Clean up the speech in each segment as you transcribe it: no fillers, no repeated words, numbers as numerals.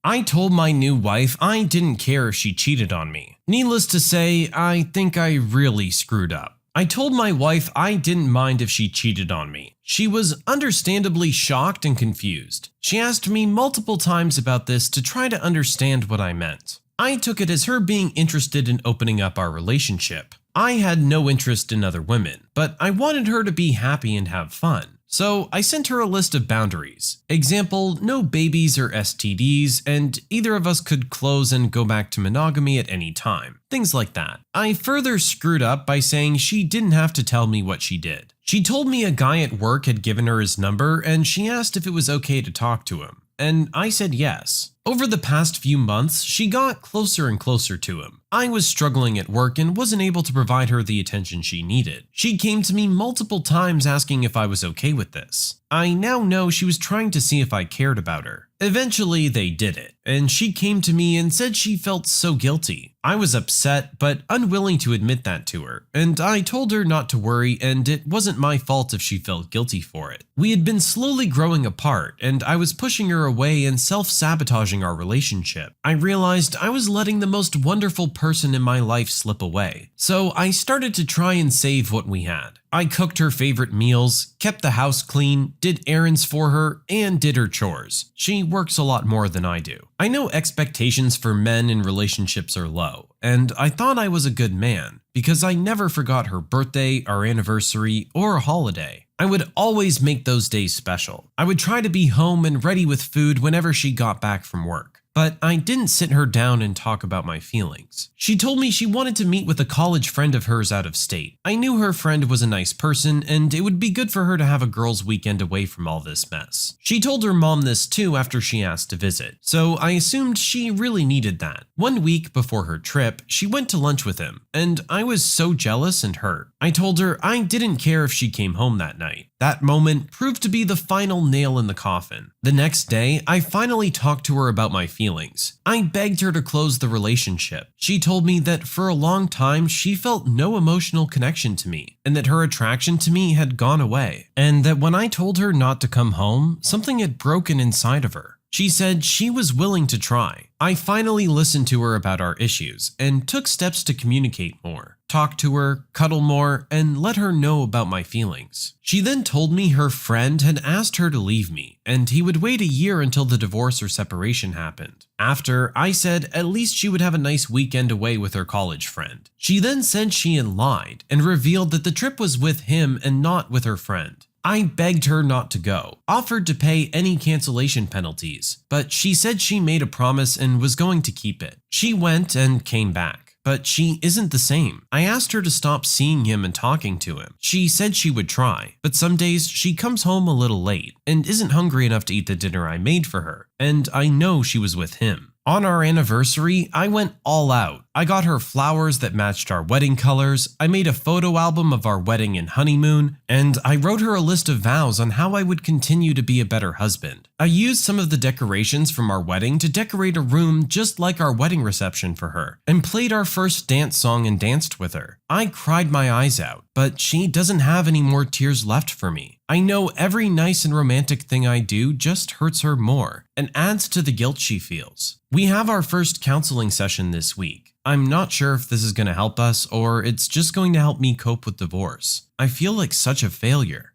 I told my new wife I didn't care if she cheated on me. Needless to say, I think I really screwed up. I told my wife I didn't mind if she cheated on me. She was understandably shocked and confused. She asked me multiple times about this to try to understand what I meant. I took it as her being interested in opening up our relationship. I had no interest in other women, but I wanted her to be happy and have fun. So I sent her a list of boundaries. Example, no babies or STDs, and either of us could close and go back to monogamy at any time. Things like that. I further screwed up by saying she didn't have to tell me what she did. She told me a guy at work had given her his number and she asked if it was okay to talk to him. And I said yes. Over the past few months, she got closer and closer to him. I was struggling at work and wasn't able to provide her the attention she needed. She came to me multiple times asking if I was okay with this. I now know she was trying to see if I cared about her. Eventually, they did it, and she came to me and said she felt so guilty. I was upset, but unwilling to admit that to her, and I told her not to worry and it wasn't my fault if she felt guilty for it. We had been slowly growing apart, and I was pushing her away and self-sabotaging our relationship. I realized I was letting the most wonderful person in my life slip away, so I started to try and save what we had. I cooked her favorite meals, kept the house clean, did errands for her, and did her chores. She works a lot more than I do. I know expectations for men in relationships are low, and I thought I was a good man because I never forgot her birthday, our anniversary, or a holiday. I would always make those days special. I would try to be home and ready with food whenever she got back from work. But I didn't sit her down and talk about my feelings. She told me she wanted to meet with a college friend of hers out of state. I knew her friend was a nice person and it would be good for her to have a girls' weekend away from all this mess. She told her mom this too after she asked to visit, so I assumed she really needed that. 1 week before her trip, she went to lunch with him, and I was so jealous and hurt. I told her I didn't care if she came home that night. That moment proved to be the final nail in the coffin. The next day, I finally talked to her about my feelings. I begged her to close the relationship. She told me that for a long time she felt no emotional connection to me, and that her attraction to me had gone away, and that when I told her not to come home, something had broken inside of her. She said she was willing to try. I finally listened to her about our issues and took steps to communicate more, talk to her, cuddle more, and let her know about my feelings. She then told me her friend had asked her to leave me, and he would wait a year until the divorce or separation happened. After, I said at least she would have a nice weekend away with her college friend. She then said she had lied and revealed that the trip was with him and not with her friend. I begged her not to go, offered to pay any cancellation penalties, but she said she made a promise and was going to keep it. She went and came back, but she isn't the same. I asked her to stop seeing him and talking to him. She said she would try, but some days she comes home a little late and isn't hungry enough to eat the dinner I made for her, and I know she was with him. On our anniversary, I went all out. I got her flowers that matched our wedding colors, I made a photo album of our wedding and honeymoon, and I wrote her a list of vows on how I would continue to be a better husband. I used some of the decorations from our wedding to decorate a room just like our wedding reception for her, and played our first dance song and danced with her. I cried my eyes out, but she doesn't have any more tears left for me. I know every nice and romantic thing I do just hurts her more and adds to the guilt she feels. We have our first counseling session this week. I'm not sure if this is going to help us or it's just going to help me cope with divorce. I feel like such a failure.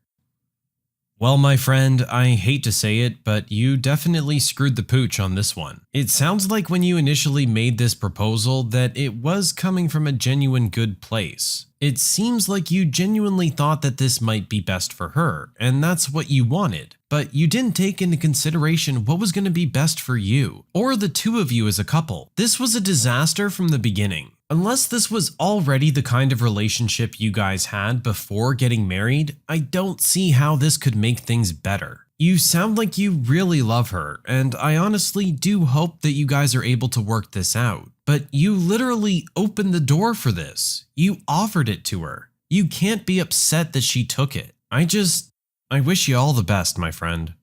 Well, my friend, I hate to say it, but you definitely screwed the pooch on this one. It sounds like when you initially made this proposal that it was coming from a genuine good place. It seems like you genuinely thought that this might be best for her, and that's what you wanted. But you didn't take into consideration what was going to be best for you, or the two of you as a couple. This was a disaster from the beginning. Unless this was already the kind of relationship you guys had before getting married, I don't see how this could make things better. You sound like you really love her, and I honestly do hope that you guys are able to work this out. But you literally opened the door for this. You offered it to her. You can't be upset that she took it. I wish you all the best, my friend.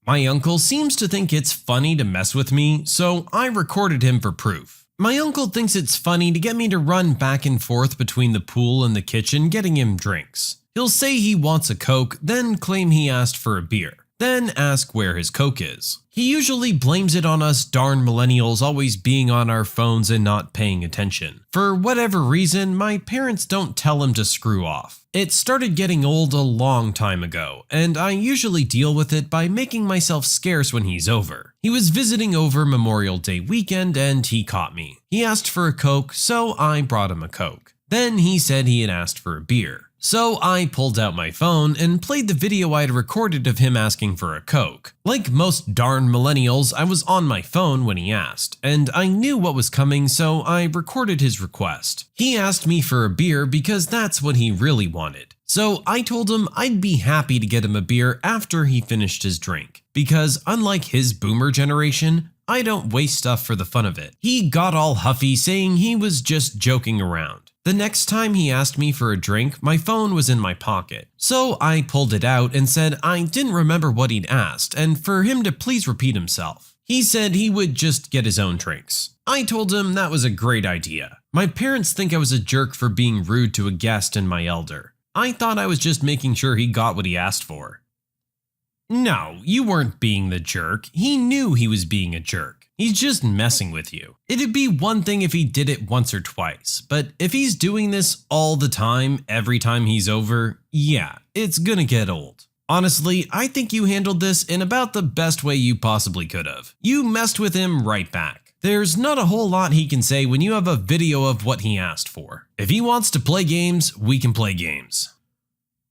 My uncle seems to think it's funny to mess with me, so I recorded him for proof. My uncle thinks it's funny to get me to run back and forth between the pool and the kitchen getting him drinks. He'll say he wants a Coke, then claim he asked for a beer. then ask where his Coke is. He usually blames it on us darn millennials always being on our phones and not paying attention. For whatever reason, my parents don't tell him to screw off. It started getting old a long time ago, and I usually deal with it by making myself scarce when he's over. He was visiting over Memorial Day weekend and he caught me. He asked for a Coke, so I brought him a Coke. Then he said he had asked for a beer. So I pulled out my phone and played the video I had recorded of him asking for a Coke. Like most darn millennials, I was on my phone when he asked, and I knew what was coming, so I recorded his request. He asked me for a beer because that's what he really wanted. So I told him I'd be happy to get him a beer after he finished his drink, because unlike his boomer generation, I don't waste stuff for the fun of it. He got all huffy saying he was just joking around. The next time he asked me for a drink, my phone was in my pocket. So I pulled it out and said I didn't remember what he'd asked and for him to please repeat himself. He said he would just get his own drinks. I told him that was a great idea. My parents think I was a jerk for being rude to a guest and my elder. I thought I was just making sure he got what he asked for. No, you weren't being the jerk. He knew he was being a jerk. He's just messing with you. It'd be one thing if he did it once or twice, but if he's doing this all the time, every time he's over, yeah, it's gonna get old. Honestly, I think you handled this in about the best way you possibly could have. You messed with him right back. There's not a whole lot he can say when you have a video of what he asked for. If he wants to play games, we can play games.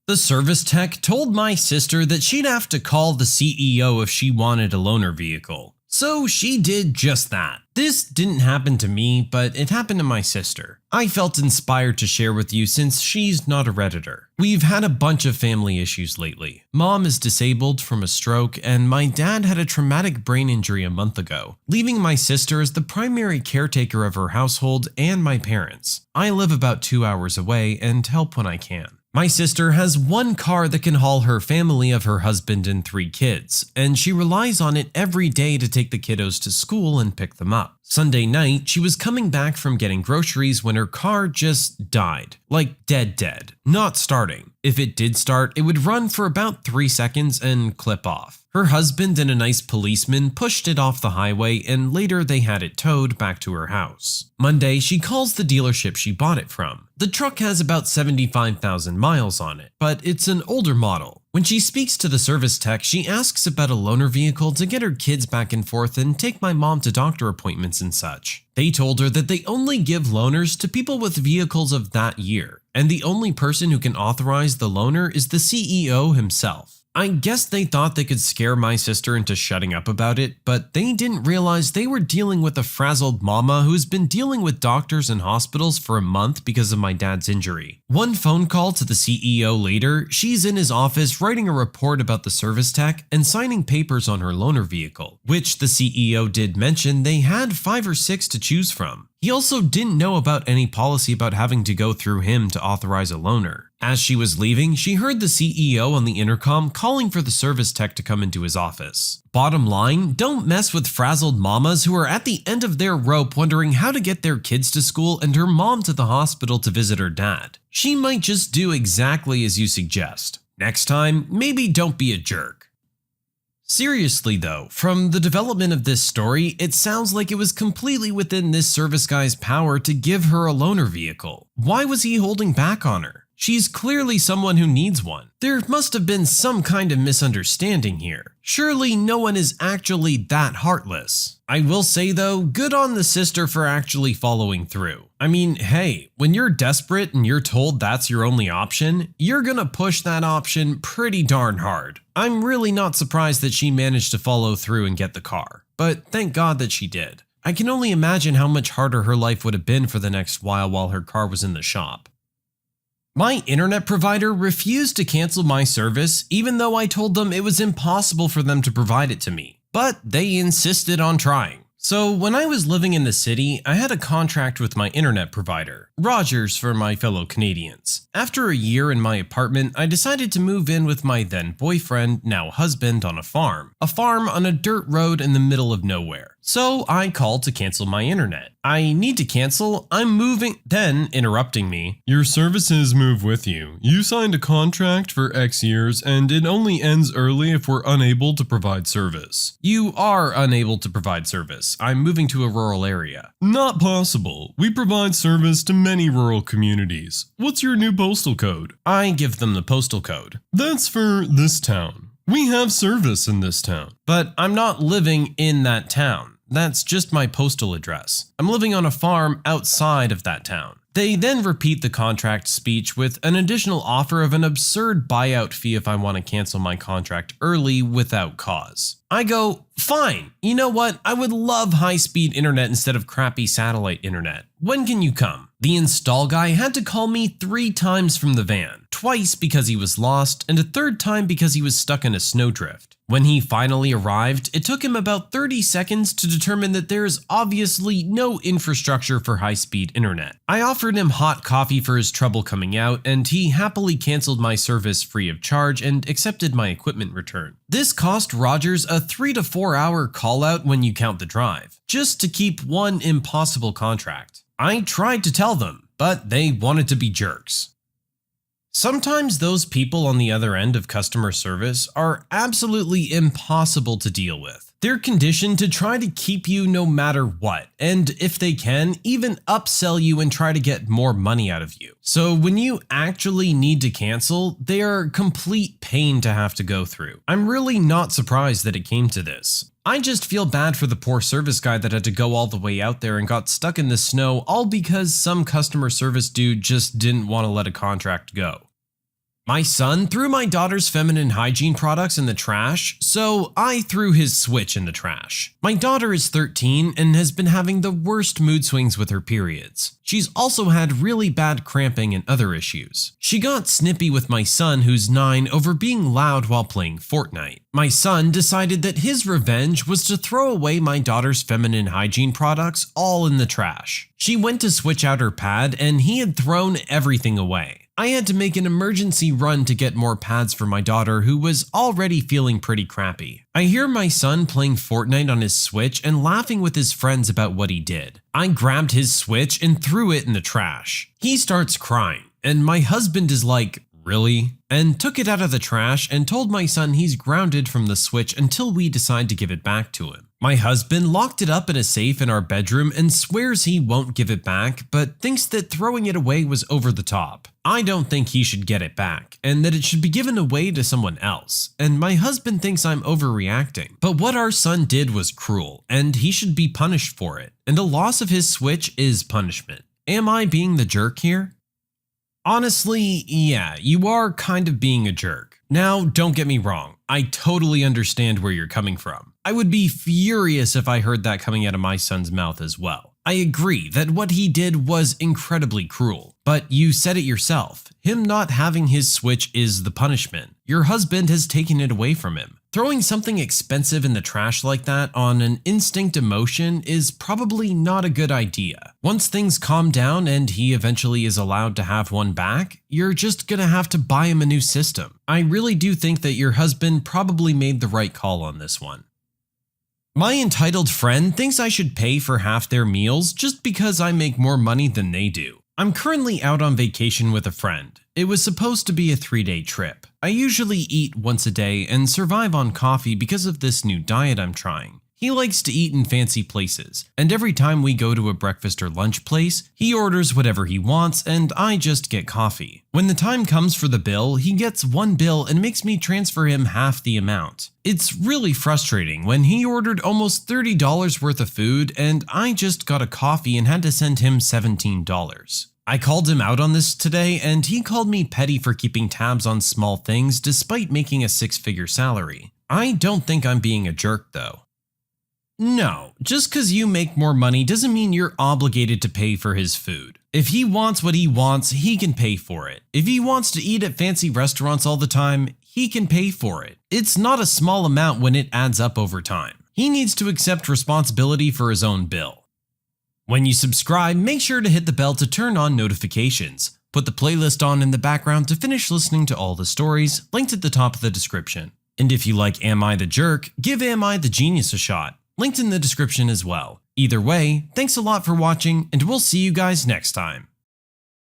The service tech told my sister that she'd have to call the CEO if she wanted a loaner vehicle. So she did just that. This didn't happen to me, but it happened to my sister. I felt inspired to share with you since she's not a Redditor. We've had a bunch of family issues lately. Mom is disabled from a stroke, and my dad had a traumatic brain injury a month ago, leaving my sister as the primary caretaker of her household and my parents. I live about 2 hours away and help when I can. My sister has one car that can haul her family of her husband and 3 kids, and she relies on it every day to take the kiddos to school and pick them up. Sunday night, she was coming back from getting groceries when her car just died. Like dead. Not starting. If it did start, it would run for about 3 seconds and clip off. Her husband and a nice policeman pushed it off the highway and later they had it towed back to her house. Monday, she calls the dealership she bought it from. The truck has about 75,000 miles on it, but it's an older model. When she speaks to the service tech, she asks about a loaner vehicle to get her kids back and forth and take my mom to doctor appointments and such. They told her that they only give loaners to people with vehicles of that year, and the only person who can authorize the loaner is the CEO himself. I guess they thought they could scare my sister into shutting up about it, but they didn't realize they were dealing with a frazzled mama who's been dealing with doctors and hospitals for a month because of my dad's injury. One phone call to the CEO later, she's in his office writing a report about the service tech and signing papers on her loaner vehicle, which the CEO did mention they had 5 or 6 to choose from. He also didn't know about any policy about having to go through him to authorize a loaner. As she was leaving, she heard the CEO on the intercom calling for the service tech to come into his office. Bottom line, don't mess with frazzled mamas who are at the end of their rope wondering how to get their kids to school and her mom to the hospital to visit her dad. She might just do exactly as you suggest. Next time, maybe don't be a jerk. Seriously though, from the development of this story, it sounds like it was completely within this service guy's power to give her a loaner vehicle. Why was he holding back on her? She's clearly someone who needs one. There must have been some kind of misunderstanding here. Surely no one is actually that heartless. I will say though, good on the sister for actually following through. I mean, hey, when you're desperate and you're told that's your only option, you're gonna push that option pretty darn hard. I'm really not surprised that she managed to follow through and get the car, but thank God that she did. I can only imagine how much harder her life would have been for the next while her car was in the shop. My internet provider refused to cancel my service even though I told them it was impossible for them to provide it to me, but they insisted on trying. So when I was living in the city, I had a contract with my internet provider, Rogers for my fellow Canadians. After a year in my apartment, I decided to move in with my then boyfriend, now husband, on a farm on a dirt road in the middle of nowhere. So I called to cancel my internet. I need to cancel, I'm moving, then interrupting me. Your services move with you. You signed a contract for X years and it only ends early if we're unable to provide service. You are unable to provide service. I'm moving to a rural area. Not possible. We provide service to many rural communities. What's your new postal code? I give them the postal code. That's for this town. We have service in this town. But I'm not living in that town. That's just my postal address. I'm living on a farm outside of that town. They then repeat the contract speech with an additional offer of an absurd buyout fee if I want to cancel my contract early without cause. I go, fine, you know what? I would love high-speed internet instead of crappy satellite internet. When can you come? The install guy had to call me 3 times from the van, twice because he was lost, and a third time because he was stuck in a snowdrift. When he finally arrived, it took him about 30 seconds to determine that there is obviously no infrastructure for high-speed internet. I offered him hot coffee for his trouble coming out, and he happily canceled my service free of charge and accepted my equipment return. This cost Rogers a 3 to 4 hour call out when you count the drive, just to keep one impossible contract. I tried to tell them, but they wanted to be jerks. Sometimes those people on the other end of customer service are absolutely impossible to deal with. They're conditioned to try to keep you no matter what, and if they can, even upsell you and try to get more money out of you. So when you actually need to cancel, they are a complete pain to have to go through. I'm really not surprised that it came to this. I just feel bad for the poor service guy that had to go all the way out there and got stuck in the snow all because some customer service dude just didn't want to let a contract go. My son threw my daughter's feminine hygiene products in the trash, so I threw his Switch in the trash. My daughter is 13 and has been having the worst mood swings with her periods. She's also had really bad cramping and other issues. She got snippy with my son, who's 9, over being loud while playing Fortnite. My son decided that his revenge was to throw away my daughter's feminine hygiene products all in the trash. She went to switch out her pad and he had thrown everything away. I had to make an emergency run to get more pads for my daughter, who was already feeling pretty crappy. I hear my son playing Fortnite on his Switch and laughing with his friends about what he did. I grabbed his Switch and threw it in the trash. He starts crying, and my husband is like, "Really?" and took it out of the trash and told my son he's grounded from the Switch until we decide to give it back to him. My husband locked it up in a safe in our bedroom and swears he won't give it back, but thinks that throwing it away was over the top. I don't think he should get it back, and that it should be given away to someone else, and my husband thinks I'm overreacting. But what our son did was cruel, and he should be punished for it, and a loss of his Switch is punishment. Am I being the jerk here? Honestly, yeah, you are kind of being a jerk. Now, don't get me wrong, I totally understand where you're coming from. I would be furious if I heard that coming out of my son's mouth as well. I agree that what he did was incredibly cruel, but you said it yourself. Him not having his Switch is the punishment. Your husband has taken it away from him. Throwing something expensive in the trash like that on an instinct emotion is probably not a good idea. Once things calm down and he eventually is allowed to have one back, you're just gonna have to buy him a new system. I really do think that your husband probably made the right call on this one. My entitled friend thinks I should pay for half their meals just because I make more money than they do. I'm currently out on vacation with a friend. It was supposed to be a 3-day trip. I usually eat once a day and survive on coffee because of this new diet I'm trying. He likes to eat in fancy places, and every time we go to a breakfast or lunch place, he orders whatever he wants and I just get coffee. When the time comes for the bill, he gets one bill and makes me transfer him half the amount. It's really frustrating when he ordered almost $30 worth of food and I just got a coffee and had to send him $17. I called him out on this today and he called me petty for keeping tabs on small things despite making a 6-figure salary. I don't think I'm being a jerk though. No, just because you make more money doesn't mean you're obligated to pay for his food. If he wants what he wants, he can pay for it. If he wants to eat at fancy restaurants all the time, he can pay for it. It's not a small amount when it adds up over time. He needs to accept responsibility for his own bill. When you subscribe, make sure to hit the bell to turn on notifications. Put the playlist on in the background to finish listening to all the stories, linked at the top of the description. And if you like Am I the Jerk, give Am I the Genius a shot. linked in the description as well. Either way, thanks a lot for watching, and we'll see you guys next time.